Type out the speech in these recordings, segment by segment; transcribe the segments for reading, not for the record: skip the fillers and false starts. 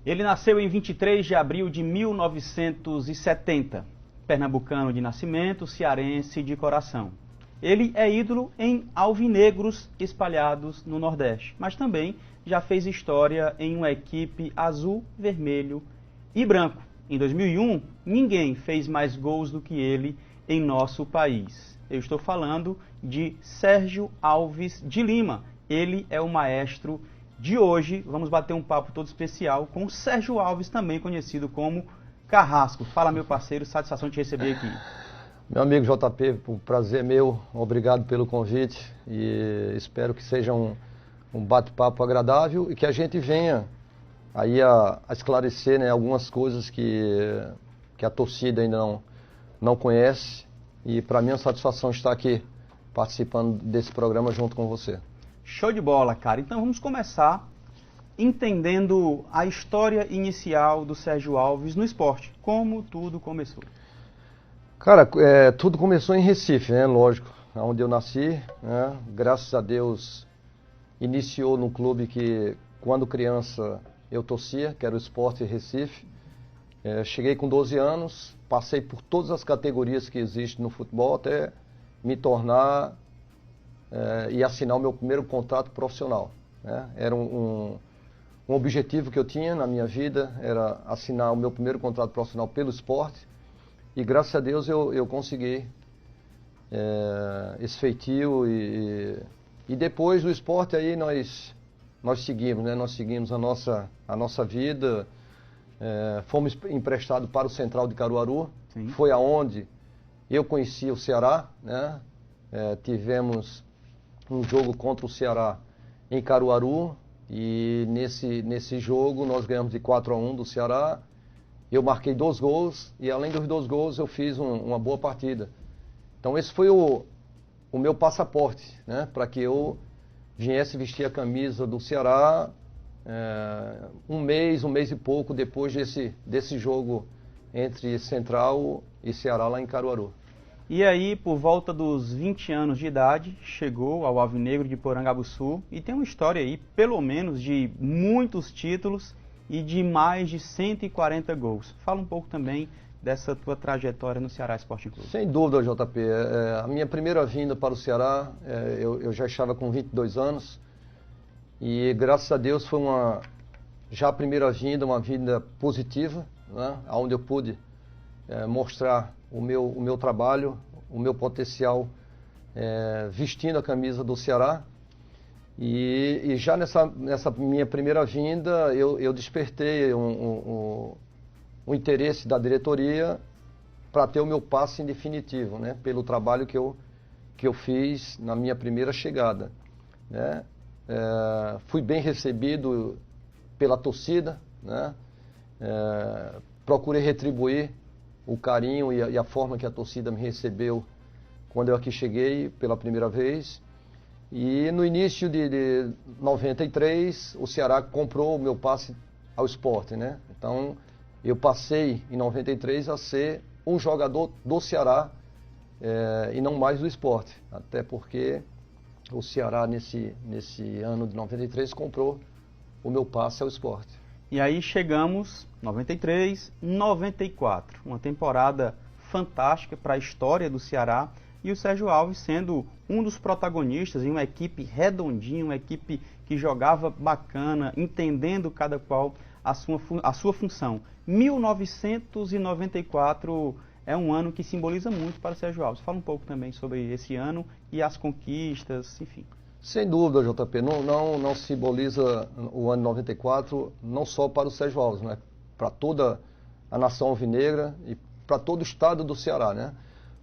Ele nasceu em 23 de abril de 1970, pernambucano de nascimento, cearense de coração. Ele é ídolo em alvinegros espalhados no Nordeste, mas também já fez história em uma equipe azul, vermelho e branco. Em 2001, ninguém fez mais gols do que ele em nosso país. Eu estou falando de Sérgio Alves de Lima. Ele é o maestro de hoje. Vamos bater um papo todo especial com o Sérgio Alves, também conhecido como Carrasco. Fala, meu parceiro, satisfação te receber aqui. Meu amigo JP, um prazer meu, obrigado pelo convite e espero que seja um bate-papo agradável e que a gente venha aí a esclarecer, né, algumas coisas que a torcida ainda não conhece, e para mim é uma satisfação estar aqui participando desse programa junto com você. Show de bola, cara. Então vamos começar entendendo a história inicial do Sérgio Alves no esporte, como tudo começou. Cara, tudo começou em Recife, né, lógico, onde eu nasci, né, graças a Deus iniciou num clube que quando criança eu torcia, que era o Sport Recife. Cheguei com 12 anos, passei por todas as categorias que existem no futebol até me tornar e assinar o meu primeiro contrato profissional, né? Era um objetivo que eu tinha na minha vida, era assinar o meu primeiro contrato profissional pelo esporte, e graças a Deus eu consegui esse feitio, e depois do esporte aí nós seguimos, né? Nós seguimos a nossa vida. Fomos emprestados para o Central de Caruaru. Sim. Foi aonde eu conheci o Ceará, né? Tivemos um jogo contra o Ceará em Caruaru, e nesse jogo nós ganhamos de 4-1 do Ceará. Eu marquei 2 gols e além dos 2 gols eu fiz uma boa partida. Então esse foi o meu passaporte, né? Para que eu viesse vestir a camisa do Ceará um mês e pouco depois desse jogo entre Central e Ceará lá em Caruaru. E aí, por volta dos 20 anos de idade, chegou ao Alvinegro de Porangabuçu e tem uma história aí, pelo menos, de muitos títulos e de mais de 140 gols. Fala um pouco também dessa tua trajetória no Ceará Sporting Clube. Sem dúvida, JP. A minha primeira vinda para o Ceará, eu já estava com 22 anos. E graças a Deus foi já a primeira vinda, uma vinda positiva, né? Onde eu pude mostrar o meu trabalho, o meu potencial vestindo a camisa do Ceará. E já nessa minha primeira vinda eu despertei um interesse da diretoria para ter o meu passe em definitivo, né? Pelo trabalho que eu fiz na minha primeira chegada, né? Fui bem recebido pela torcida, né? Procurei retribuir o carinho e a forma que a torcida me recebeu quando eu aqui cheguei pela primeira vez. E no início de 93, o Ceará comprou o meu passe ao Sport, né? Então eu passei em 93 a ser um jogador do Ceará e não mais do Sport, até porque o Ceará nesse ano de 93 comprou o meu passe ao Sport. E aí chegamos 93, 94, uma temporada fantástica para a história do Ceará, e o Sérgio Alves sendo um dos protagonistas em uma equipe redondinha, uma equipe que jogava bacana, entendendo cada qual a sua função. 1994 é um ano que simboliza muito para o Sérgio Alves. Fala um pouco também sobre esse ano e as conquistas, enfim. Sem dúvida, JP, não simboliza o ano 94 não só para o Sérgio Alves, né? Para toda a nação alvinegra e para todo o estado do Ceará, né?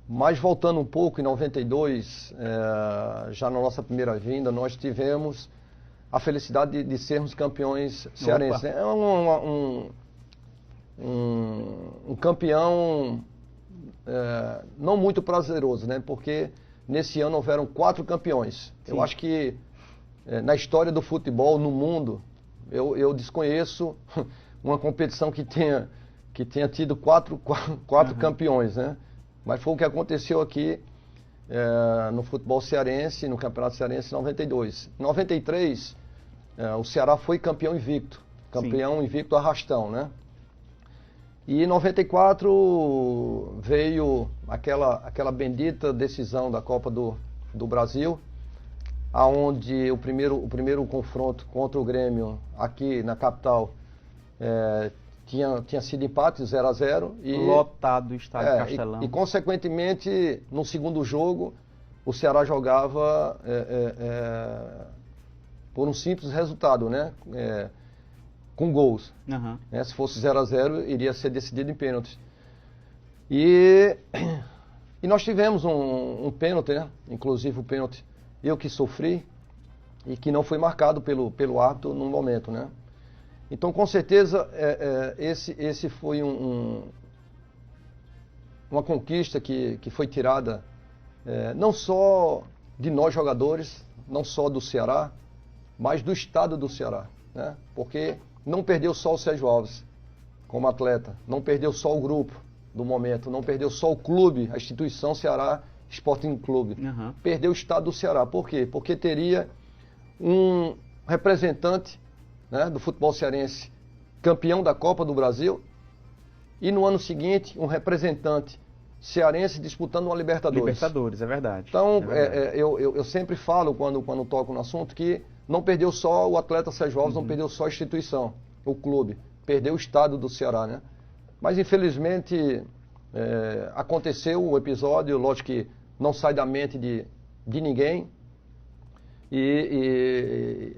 Mas voltando um pouco, em 92, já na nossa primeira vinda, nós tivemos a felicidade de sermos campeões cearenses. É um campeão não muito prazeroso, né? Porque nesse ano houveram 4 campeões. Sim. Eu acho que na história do futebol no mundo, eu desconheço uma competição que tenha tido 4 campeões, né? Mas foi o que aconteceu aqui no futebol cearense, no Campeonato Cearense em 92. Em 93, o Ceará foi campeão invicto. Campeão invicto arrastão, né? E em 94 veio aquela bendita decisão da Copa do Brasil, aonde o primeiro confronto contra o Grêmio aqui na capital tinha sido empate 0-0 e lotado o estádio Castelão. E consequentemente no segundo jogo o Ceará jogava por um simples resultado, né? Com gols. Uhum. Se fosse 0-0 iria ser decidido em pênaltis. E nós tivemos um pênalti, né? Inclusive o pênalti eu que sofri e que não foi marcado pelo árbitro no momento, né? Então, com certeza, esse foi uma conquista que foi tirada não só de nós jogadores, não só do Ceará, mas do estado do Ceará, né? Porque não perdeu só o Sérgio Alves como atleta, não perdeu só o grupo do momento, não perdeu só o clube, a instituição Ceará Sporting Clube. Uhum. Perdeu o estado do Ceará. Por quê? Porque teria um representante, né, do futebol cearense campeão da Copa do Brasil e no ano seguinte um representante cearense disputando uma Libertadores. Libertadores, é verdade. Então, eu sempre falo quando toco no assunto que não perdeu só o atleta Sérgio Alves, não perdeu só a instituição, o clube, perdeu o estado do Ceará, né? Mas infelizmente aconteceu o episódio, lógico que não sai da mente de ninguém. E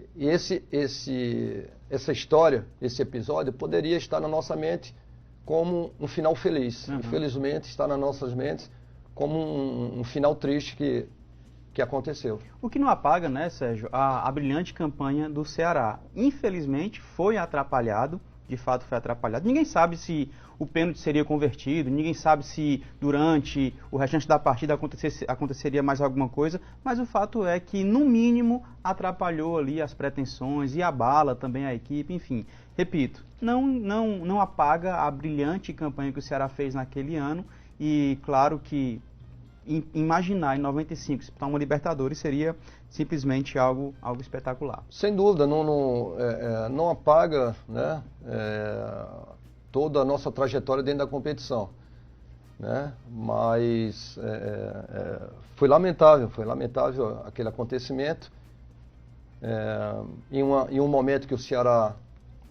essa história, esse episódio, poderia estar na nossa mente como um final feliz. Uhum. Infelizmente está nas nossas mentes como um final triste que aconteceu. O que não apaga, né, Sérgio, a brilhante campanha do Ceará. Infelizmente foi atrapalhado, de fato foi atrapalhado. Ninguém sabe se o pênalti seria convertido, ninguém sabe se durante o restante da partida aconteceria mais alguma coisa, mas o fato é que, no mínimo, atrapalhou ali as pretensões e abala também a equipe, enfim. Repito, não apaga a brilhante campanha que o Ceará fez naquele ano e, claro que imaginar em 95 disputar uma Libertadores seria simplesmente algo espetacular. Sem dúvida, não apaga, né, toda a nossa trajetória dentro da competição, né? Mas foi lamentável aquele acontecimento em um momento que o Ceará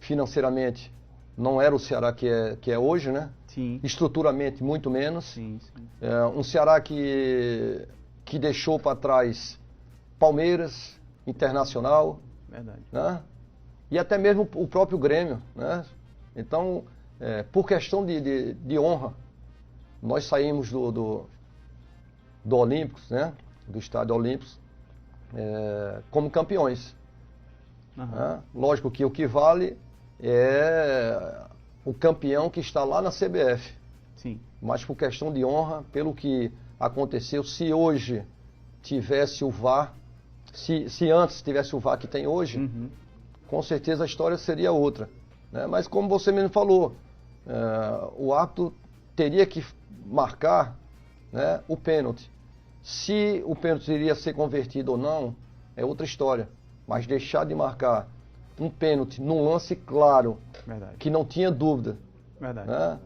financeiramente não era o Ceará que é hoje, né? Sim. Estruturalmente muito menos. Sim. Um Ceará que deixou para trás Palmeiras, Internacional, verdade, né? E até mesmo o próprio Grêmio, né? Então, por questão de honra, nós saímos do Olímpicos, né? Do estádio Olímpicos, como campeões. Uhum. Né? Lógico que o que vale é o campeão que está lá na CBF. Sim. Mas por questão de honra, pelo que aconteceu, se hoje tivesse o VAR, se antes tivesse o VAR que tem hoje, uhum, com certeza a história seria outra, né? Mas como você mesmo falou, o árbitro teria que marcar, né, o pênalti. Se o pênalti iria ser convertido ou não, é outra história. Mas deixar de marcar um pênalti num lance claro, verdade, que não tinha dúvida, verdade, né,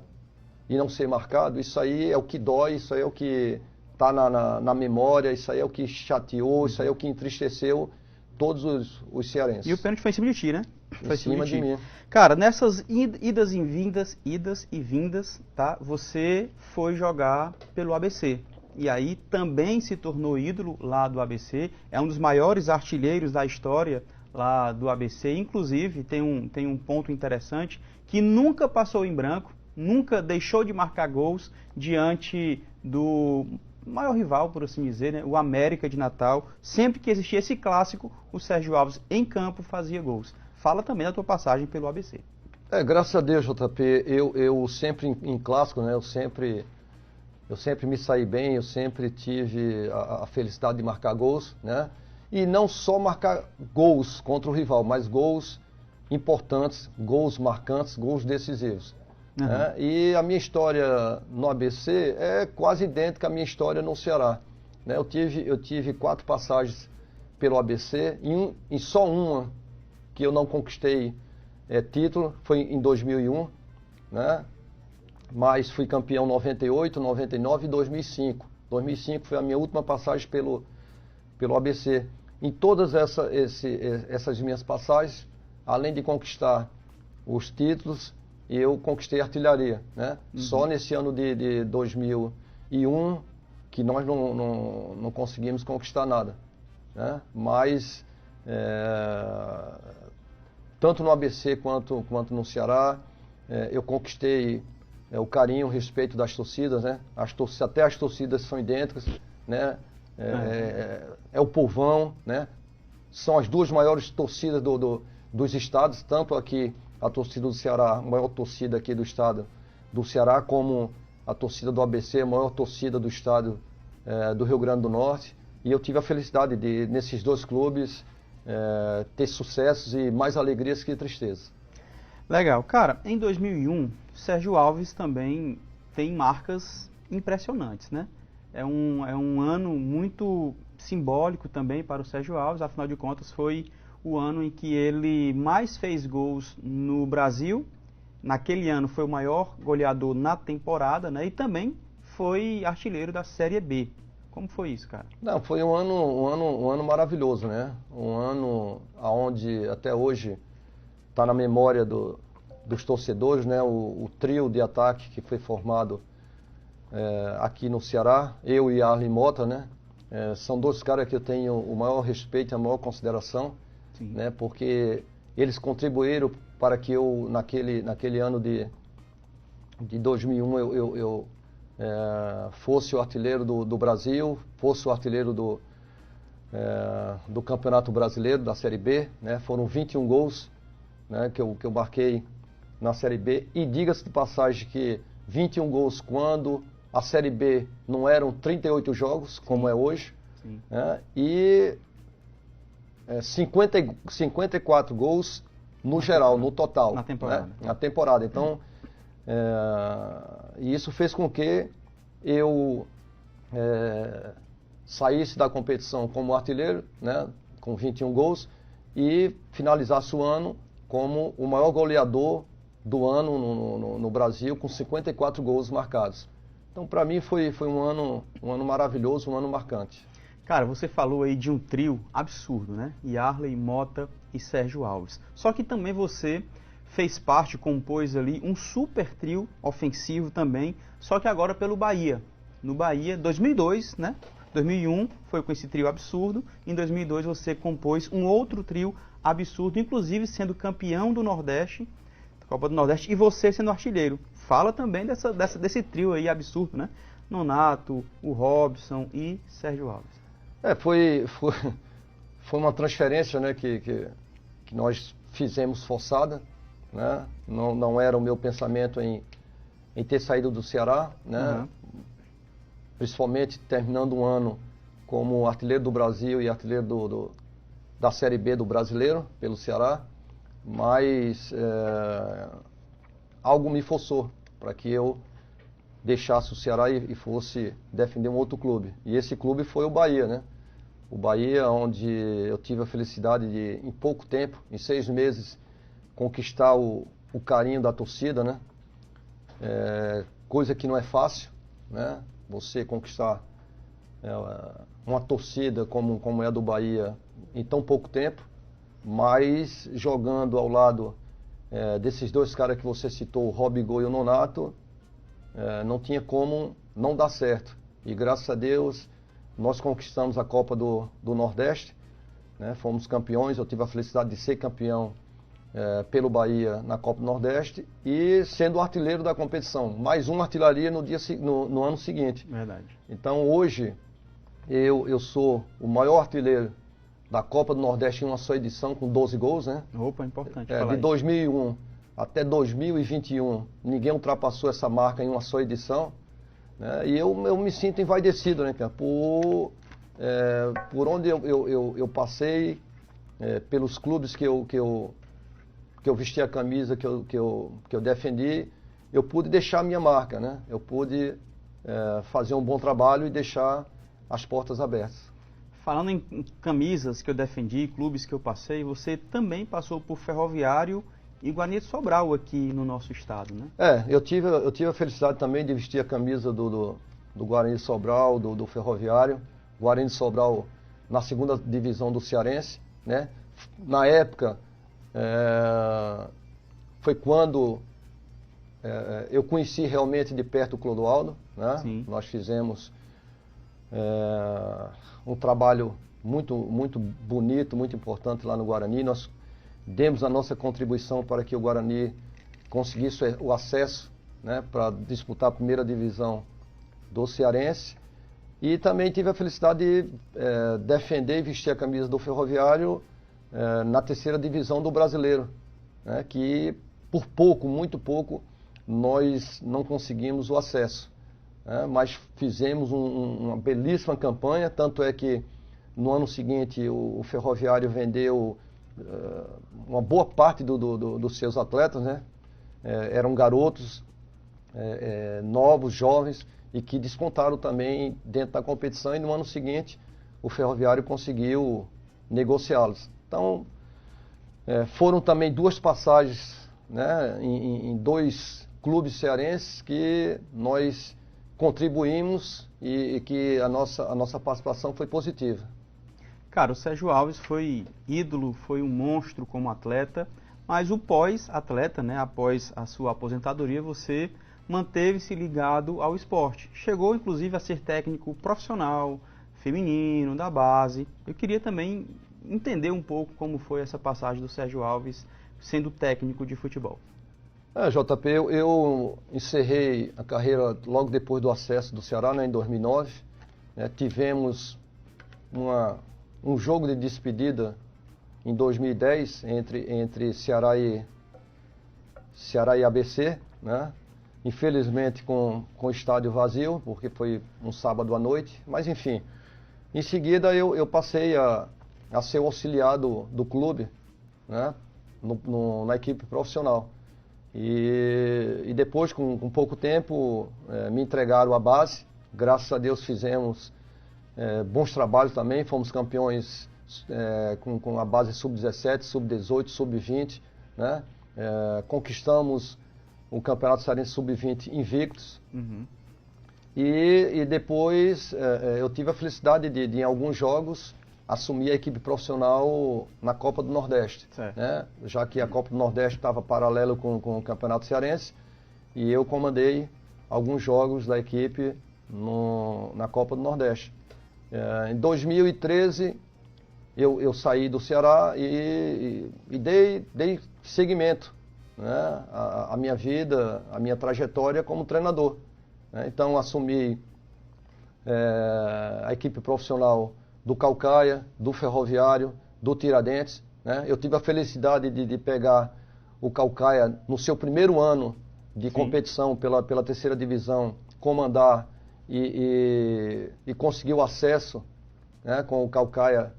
e não ser marcado, isso aí é o que dói, isso aí é o que está na memória, isso aí é o que chateou, isso aí é o que entristeceu todos os cearenses. E o pênalti foi em cima de ti, né? Foi em cima de mim. Cara, nessas idas e vindas, tá? Você foi jogar pelo ABC. E aí também se tornou ídolo lá do ABC. É um dos maiores artilheiros da história lá do ABC. Inclusive, tem um ponto interessante, que nunca passou em branco, nunca deixou de marcar gols diante do maior rival, por assim dizer, né? O América de Natal. Sempre que existia esse clássico, o Sérgio Alves em campo fazia gols. Fala também da tua passagem pelo ABC. Graças a Deus, JP, eu sempre em clássico, né? Eu sempre me saí bem, eu sempre tive a felicidade de marcar gols, né? E não só marcar gols contra o rival, mas gols importantes, gols marcantes, gols decisivos. Uhum. Né? E a minha história no ABC é quase idêntica à minha história no Ceará. Né? Eu tive 4 passagens pelo ABC, e só uma que eu não conquistei título, foi em 2001, né? Mas fui campeão em 98, 99 e 2005. 2005 foi a minha última passagem pelo ABC. Em todas essas minhas passagens, além de conquistar os títulos, eu conquistei artilharia, né? Só nesse ano de 2001 que nós não conseguimos conquistar nada, né? Mas tanto no ABC quanto no Ceará, eu conquistei o carinho, o respeito das torcidas, né? Até as torcidas são idênticas, né? É o povão, né? São as duas maiores torcidas dos estados, tanto aqui a torcida do Ceará, a maior torcida aqui do estado do Ceará, como a torcida do ABC, a maior torcida do estado do Rio Grande do Norte. E eu tive a felicidade de, nesses dois clubes, ter sucessos e mais alegrias que tristeza. Legal. Cara, em 2001, Sérgio Alves também tem marcas impressionantes, né? É um ano muito simbólico também para o Sérgio Alves, afinal de contas foi o ano em que ele mais fez gols no Brasil. Naquele ano foi o maior goleador na temporada, né? E também foi artilheiro da Série B. Como foi isso, cara? Não, foi um ano maravilhoso, né? Um ano onde até hoje está na memória dos torcedores, né? O trio de ataque que foi formado aqui no Ceará, eu e Arlen Mota, né? São dois caras que eu tenho o maior respeito e a maior consideração, né? Porque eles contribuíram para que eu, naquele ano de 2001, eu fosse o artilheiro do Brasil, fosse o artilheiro do Campeonato Brasileiro, da Série B, né? Foram 21 gols, né, que eu marquei na Série B. E diga-se de passagem que 21 gols quando a Série B não eram 38 jogos, como é hoje, né? E 54 gols no geral, no total. Na temporada. Né? Na temporada. Então, e isso fez com que eu saísse da competição como artilheiro, né, com 21 gols, e finalizasse o ano como o maior goleador do ano no Brasil, com 54 gols marcados. Então, para mim, foi um ano maravilhoso, um ano marcante. Cara, você falou aí de um trio absurdo, né? Yarley, Mota e Sérgio Alves. Só que também você fez parte, compôs ali um super trio ofensivo também, só que agora pelo Bahia. No Bahia, 2002, né? 2001 foi com esse trio absurdo. Em 2002 você compôs um outro trio absurdo, inclusive sendo campeão do Nordeste, da Copa do Nordeste, e você sendo artilheiro. Fala também desse trio aí absurdo, né? Nonato, o Robson e Sérgio Alves. Foi uma transferência, né, que nós fizemos forçada, né? Não era o meu pensamento em ter saído do Ceará, né? Principalmente terminando um ano como artilheiro do Brasil e artilheiro da Série B do Brasileiro, pelo Ceará, mas algo me forçou para que eu deixasse o Ceará e fosse defender um outro clube. E esse clube foi o Bahia, né? O Bahia, onde eu tive a felicidade de, em pouco tempo, em 6 meses, conquistar o carinho da torcida, né? Coisa que não é fácil, né? Você conquistar uma torcida como é a do Bahia em tão pouco tempo, mas jogando ao lado desses dois caras que você citou, o Robigol e o Nonato, não tinha como não dar certo. E graças a Deus nós conquistamos a Copa do Nordeste, né? Fomos campeões, eu tive a felicidade de ser campeão pelo Bahia na Copa do Nordeste e sendo o artilheiro da competição, mais uma artilharia no ano seguinte. Verdade. Então hoje eu sou o maior artilheiro da Copa do Nordeste em uma só edição, com 12 gols, né? Opa, importante falar de 2001 até 2021, ninguém ultrapassou essa marca em uma só edição, né? E eu me sinto envaidecido, né, cara? Por onde eu passei, pelos clubes que eu vesti a camisa, que eu defendi, eu pude deixar a minha marca, né? Eu pude fazer um bom trabalho e deixar as portas abertas. Falando em camisas que eu defendi, clubes que eu passei, você também passou por Ferroviário e Guarani de Sobral aqui no nosso estado, né? Eu tive a felicidade também de vestir a camisa do Guarani de Sobral, do Ferroviário. Guarani de Sobral na segunda divisão do Cearense, né? Na época, foi quando eu conheci realmente de perto o Clodoaldo, né? Sim. Nós fizemos um trabalho muito bonito, muito importante lá no Guarani. Nós demos a nossa contribuição para que o Guarani conseguisse o acesso, né, para disputar a primeira divisão do Cearense. E também tive a felicidade de defender e vestir a camisa do Ferroviário na terceira divisão do Brasileiro, né, que por pouco, muito pouco, nós não conseguimos o acesso. Mas fizemos uma belíssima campanha, tanto é que no ano seguinte o Ferroviário vendeu uma boa parte dos seus atletas, né? Eram garotos novos, jovens, e que despontaram também dentro da competição, e no ano seguinte o Ferroviário conseguiu negociá-los. Então, foram também duas passagens, né, em dois clubes cearenses que nós contribuímos e que a nossa participação foi positiva. Cara, o Sérgio Alves foi ídolo, foi um monstro como atleta, mas o pós-atleta, né, após a sua aposentadoria, você manteve-se ligado ao esporte. Chegou, inclusive, a ser técnico profissional, feminino, da base. Eu queria também entender um pouco como foi essa passagem do Sérgio Alves sendo técnico de futebol. JP, eu encerrei a carreira logo depois do acesso do Ceará, né, em 2009. Tivemos um jogo de despedida em 2010 entre Ceará e ABC, né? Infelizmente com o estádio vazio, porque foi um sábado à noite, mas enfim. Em seguida eu passei a ser o auxiliar do clube, né? Na equipe profissional. E depois, com pouco tempo, me entregaram a base. Graças a Deus fizemos bons trabalhos também, fomos campeões com a base sub-17, sub-18, sub-20, né? Conquistamos o Campeonato Cearense sub-20 invictos. Uhum. E depois eu tive a felicidade de em alguns jogos, assumir a equipe profissional na Copa do Nordeste, né? Já que a Copa do Nordeste estava paralelo com o Campeonato Cearense, e eu comandei alguns jogos da equipe na Copa do Nordeste. Em 2013, eu saí do Ceará e dei seguimento, né, à minha vida, à minha trajetória como treinador, né? Então, assumi a equipe profissional do Caucaia, do Ferroviário, do Tiradentes, né? Eu tive a felicidade de pegar o Caucaia no seu primeiro ano de competição pela terceira divisão, comandar e conseguir o acesso, né, com o Caucaia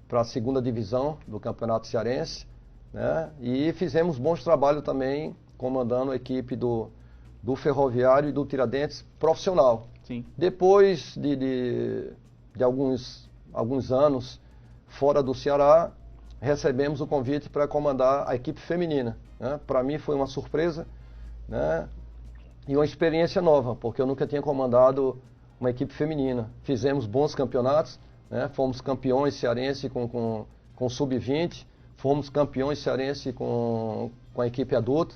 para a segunda divisão do Campeonato Cearense, né? E fizemos bons trabalhos também comandando a equipe do Ferroviário e do Tiradentes profissional. Sim. Depois de alguns anos fora do Ceará, recebemos o convite para comandar a equipe feminina, né? Para mim foi uma surpresa, né? E uma experiência nova, porque eu nunca tinha comandado uma equipe feminina. Fizemos bons campeonatos, né? Fomos campeões cearense com sub-20, fomos campeões cearense com a equipe adulta,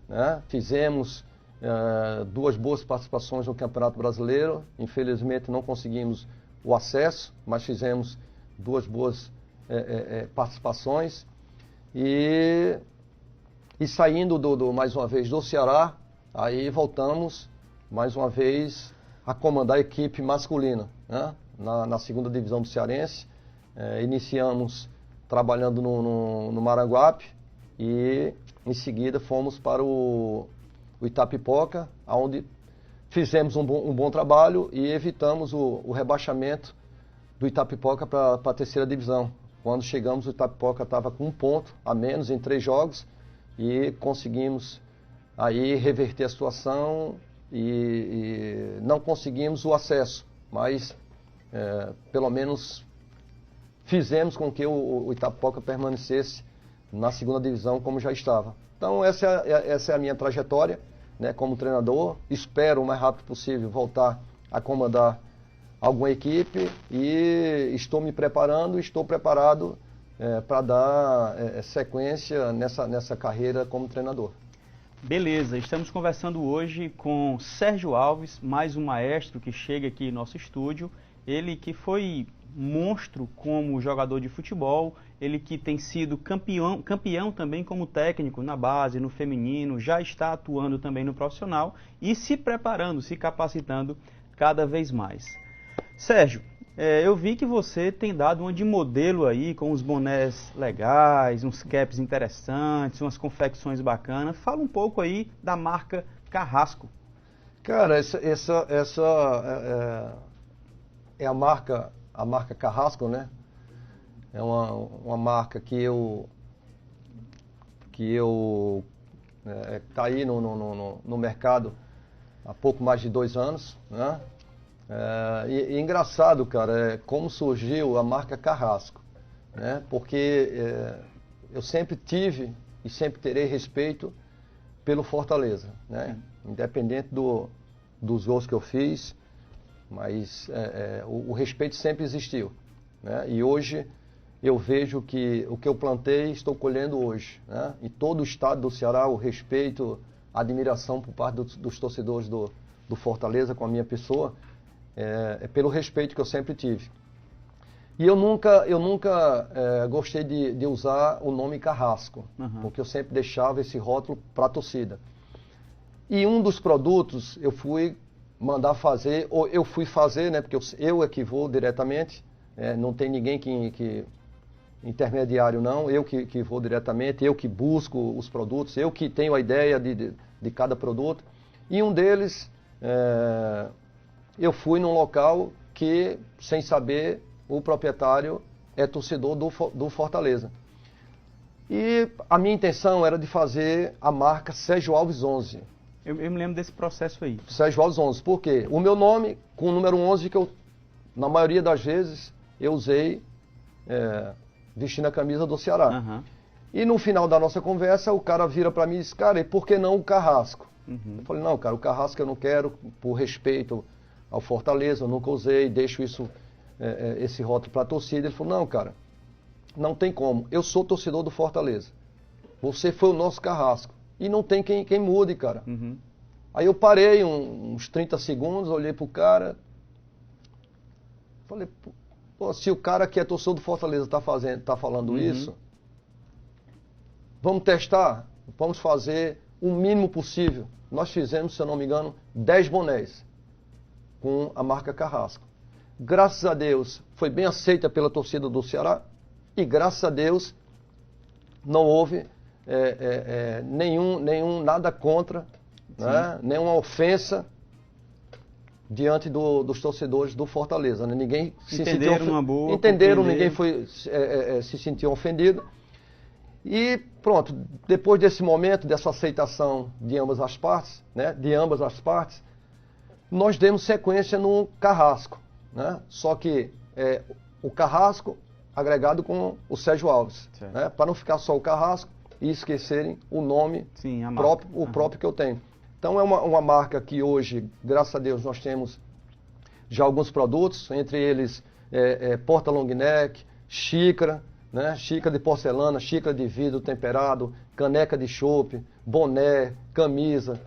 né? Fizemos duas boas participações no Campeonato Brasileiro. Infelizmente não conseguimos o acesso, mas fizemos duas boas participações. E saindo mais uma vez do Ceará, aí voltamos mais uma vez a comandar a equipe masculina, né? Na segunda divisão do Cearense. Iniciamos trabalhando no Maranguape e em seguida fomos para o Itapipoca, onde fizemos um bom trabalho e evitamos o rebaixamento do Itapipoca para a terceira divisão. Quando chegamos, o Itapipoca estava com 1 ponto a menos em 3 jogos e conseguimos aí reverter a situação e não conseguimos o acesso, mas pelo menos fizemos com que o Itapipoca permanecesse na segunda divisão como já estava. Então essa é a minha trajetória, né, como treinador. Espero o mais rápido possível voltar a comandar alguma equipe e estou me preparando, estou preparado para dar sequência nessa carreira como treinador. Beleza, estamos conversando hoje com Sérgio Alves, mais um maestro que chega aqui em nosso estúdio. Ele que foi monstro como jogador de futebol, ele que tem sido campeão também como técnico na base, no feminino, já está atuando também no profissional e se preparando, se capacitando cada vez mais. Sérgio, eu vi que você tem dado uma de modelo aí, com uns bonés legais, uns caps interessantes, umas confecções bacanas. Fala um pouco aí da marca Carrasco. Cara, essa é a marca Carrasco, né? É uma marca que tá aí no mercado há pouco mais de 2 anos, né? E engraçado, cara, como surgiu a marca Carrasco, né? Porque eu sempre tive e sempre terei respeito pelo Fortaleza, né? Independente dos gols que eu fiz, mas o respeito sempre existiu, né? E hoje eu vejo que o que eu plantei estou colhendo hoje, né? Em todo o estado do Ceará, o respeito, a admiração por parte dos torcedores do Fortaleza com a minha pessoa, pelo respeito que eu sempre tive. E eu nunca gostei de usar o nome Carrasco, porque eu sempre deixava esse rótulo para a torcida. E um dos produtos eu fui mandar fazer, ou eu fui fazer, né, porque eu é que vou diretamente, não tem ninguém que intermediário não, eu que vou diretamente, eu que busco os produtos, eu que tenho a ideia de cada produto. E um deles, eu fui num local que, sem saber, o proprietário é torcedor do Fortaleza. E a minha intenção era de fazer a marca Sérgio Alves 11. Eu me lembro desse processo aí. Sérgio Alves 11, por quê? O meu nome, com o número 11, que eu, na maioria das vezes, eu usei vestindo a camisa do Ceará. E no final da nossa conversa, o cara vira para mim e diz, cara, e por que não o Carrasco? Eu falei, não, cara, o Carrasco eu não quero, por respeito ao Fortaleza, eu nunca usei, deixo esse rótulo para a torcida. Ele falou, não, cara, não tem como, eu sou torcedor do Fortaleza, você foi o nosso Carrasco, e não tem quem mude, cara. Aí eu parei uns 30 segundos, olhei pro cara, falei, pô, se o cara que é torcedor do Fortaleza tá falando isso, vamos testar, vamos fazer o mínimo possível. Nós fizemos, se eu não me engano, 10 bonés com a marca Carrasco. Graças a Deus, foi bem aceita pela torcida do Ceará e graças a Deus não houve nada contra, né? Nenhuma ofensa diante dos torcedores do Fortaleza, né? Ninguém se sentiu numa boa, entenderam, ninguém se sentiu ofendido. E pronto, depois desse momento, dessa aceitação de ambas as partes, né? Nós demos sequência no Carrasco, né? Só que o Carrasco agregado com o Sérgio Alves, né? Para não ficar só o Carrasco e esquecerem o nome próprio que eu tenho. Então é uma marca que hoje, graças a Deus, nós temos já alguns produtos, entre eles porta long neck, xícara, né? Xícara de porcelana, xícara de vidro temperado, caneca de chopp, boné, camisa,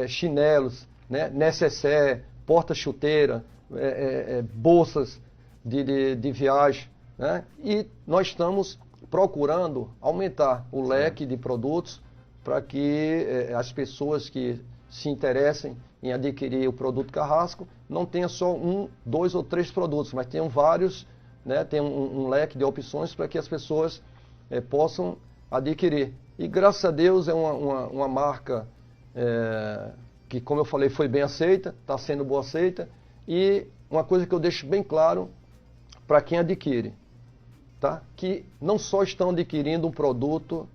chinelos, né? Necessaire, porta-chuteira, bolsas de viagem, né? E nós estamos procurando aumentar o leque de produtos para que as pessoas que se interessem em adquirir o produto Carrasco não tenham só 1, 2 ou 3 produtos, mas tenham vários, né? Tem um leque de opções para que as pessoas possam adquirir. E graças a Deus é uma marca que, como eu falei, foi bem aceita, está sendo boa aceita. E uma coisa que eu deixo bem claro para quem adquire, tá? Que não só estão adquirindo um produto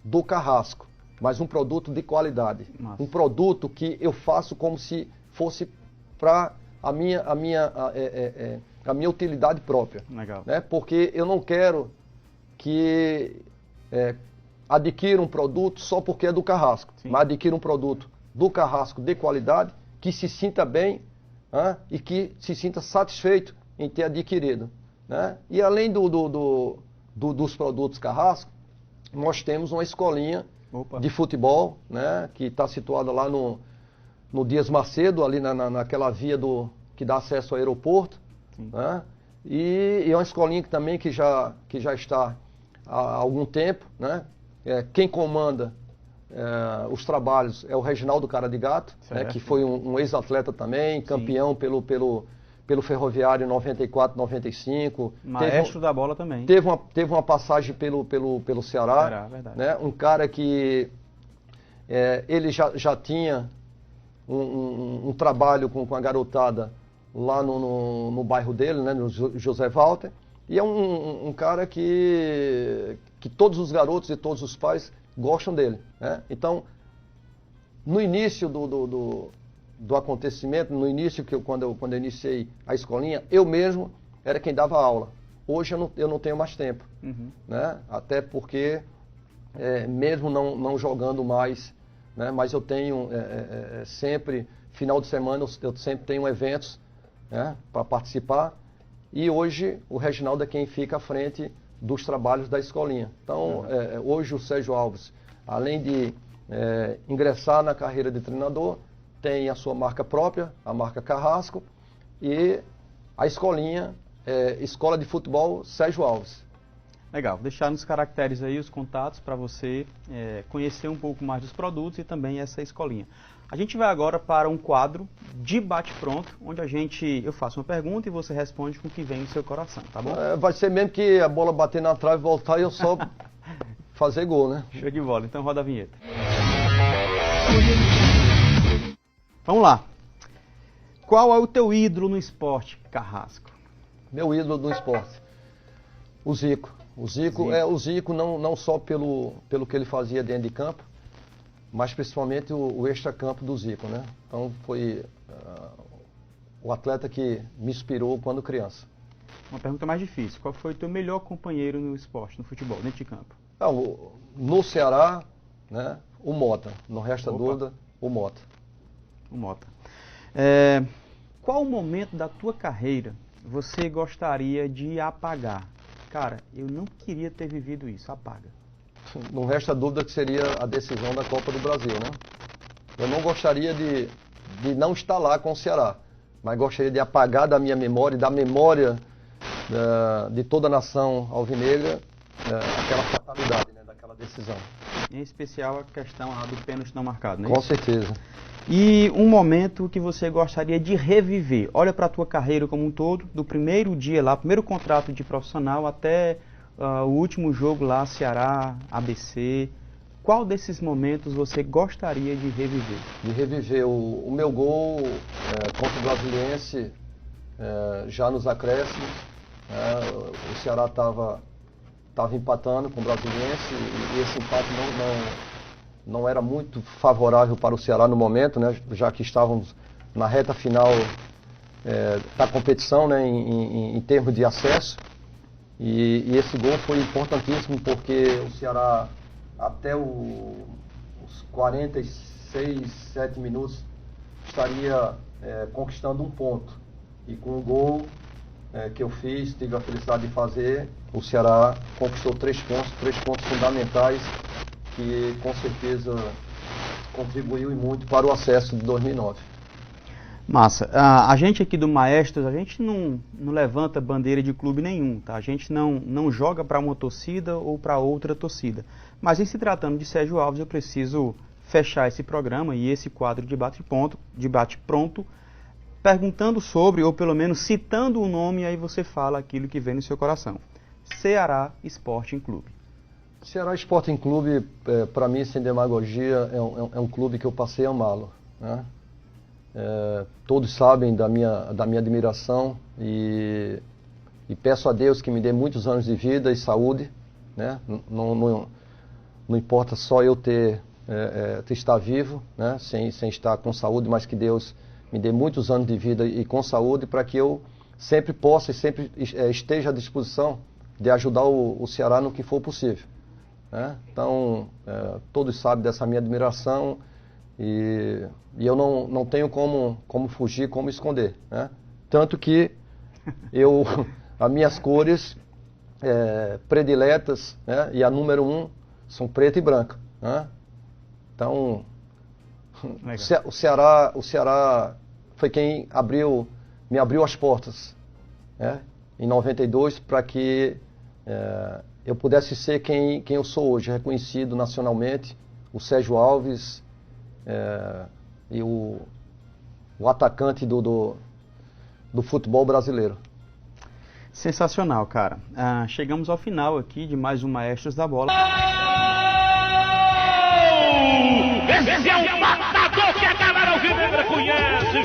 do Carrasco, mas um produto de qualidade. Nossa. Um produto que eu faço como se fosse para a minha utilidade própria. Legal. Né? Porque eu não quero que adquira um produto só porque é do Carrasco, Sim. mas adquira um produto do Carrasco de qualidade, que se sinta bem e que se sinta satisfeito em ter adquirido. Né? E além dos produtos Carrasco, nós temos uma escolinha de futebol, né, que está situada lá no Dias Macedo, ali naquela via que dá acesso ao aeroporto. Né? E é uma escolinha que já está há algum tempo. Né? Quem comanda os trabalhos é o Reginaldo Cara de Gato, né, que foi um ex-atleta também, campeão pelo Ferroviário em 94, 95. Maestro da bola também. Teve uma passagem pelo Ceará. Verdade. Né? Um cara que ele já tinha um trabalho com a garotada lá no bairro dele, né, no José Walter. E é um cara que todos os garotos e todos os pais gostam dele. Né? Então, no início do acontecimento, no início, quando eu iniciei a escolinha, eu mesmo era quem dava aula. Hoje eu não tenho mais tempo. Né? Até porque, mesmo não jogando mais, né? Mas eu tenho sempre, final de semana, eu sempre tenho eventos, né, para participar. E hoje o Reginaldo é quem fica à frente dos trabalhos da escolinha. Então, hoje o Sérgio Alves, além de ingressar na carreira de treinador, tem a sua marca própria, a marca Carrasco, e a escolinha, Escola de Futebol Sérgio Alves. Legal, vou deixar nos caracteres aí os contatos para você conhecer um pouco mais dos produtos e também essa escolinha. A gente vai agora para um quadro de bate-pronto, onde eu faço uma pergunta e você responde com o que vem no seu coração, tá bom? Vai ser mesmo que a bola bater na trave, voltar e eu só fazer gol, né? Show de bola, então roda a vinheta. Vamos lá. Qual é o teu ídolo no esporte, Carrasco? Meu ídolo no esporte? O Zico. O Zico não só pelo que ele fazia dentro de campo, mas principalmente o extracampo do Zico, né? Então foi o atleta que me inspirou quando criança. Uma pergunta mais difícil. Qual foi o teu melhor companheiro no esporte, no futebol, dentro de campo? No Ceará, né, o Mota. Não resta dúvida, o Mota. O Mota. Qual momento da tua carreira você gostaria de apagar? Cara, eu não queria ter vivido isso. Apaga. Não resta dúvida que seria a decisão da Copa do Brasil, né? Eu não gostaria de não estar lá com o Ceará, mas gostaria de apagar da minha memória e da memória de toda a nação alvinegra aquela fatalidade, né, daquela decisão. Em especial a questão lá do pênalti não marcado, né? Com certeza. E um momento que você gostaria de reviver? Olha para a tua carreira como um todo, do primeiro dia lá, primeiro contrato de profissional até o último jogo lá, Ceará, ABC. Qual desses momentos você gostaria de reviver? De reviver o meu gol contra o Brasiliense, já nos acréscimos. O Ceará estava empatando com o Brasiliense e esse empate não era muito favorável para o Ceará no momento, né, já que estávamos na reta final da competição, né, em termos de acesso. E esse gol foi importantíssimo porque o Ceará, até os 46, 7 minutos, estaria conquistando um ponto. E com o gol que eu fiz, tive a felicidade de fazer, o Ceará conquistou 3 pontos fundamentais que com certeza contribuiu e muito para o acesso de 2009. Massa. A gente aqui do Maestros, a gente não levanta bandeira de clube nenhum, tá? A gente não joga para uma torcida ou para outra torcida. Mas em se tratando de Sérgio Alves, eu preciso fechar esse programa e esse quadro de bate-pronto, perguntando sobre, ou pelo menos citando o nome, e aí você fala aquilo que vem no seu coração. Ceará Sporting Clube. Ceará Sporting Clube, para mim, sem demagogia, é um clube que eu passei a amá-lo, né? Todos sabem da minha admiração e peço a Deus que me dê muitos anos de vida e saúde, né? Não importa só eu estar vivo, né? sem estar com saúde, mas que Deus me dê muitos anos de vida e com saúde para que eu sempre possa e sempre esteja à disposição de ajudar o Ceará no que for possível. né? Então, todos sabem dessa minha admiração e eu não tenho como fugir, como esconder, né? Tanto que as minhas cores prediletas, né? E a número 1 são preta e branca, né? Então, o Ceará foi quem me abriu as portas, né? Em 92, para que eu pudesse ser quem eu sou hoje, reconhecido nacionalmente, o Sérgio Alves e o atacante do futebol brasileiro. Sensacional, cara. Chegamos ao final aqui de mais um Maestros da Bola. Esse é um matador que a galera alvinegra conhece!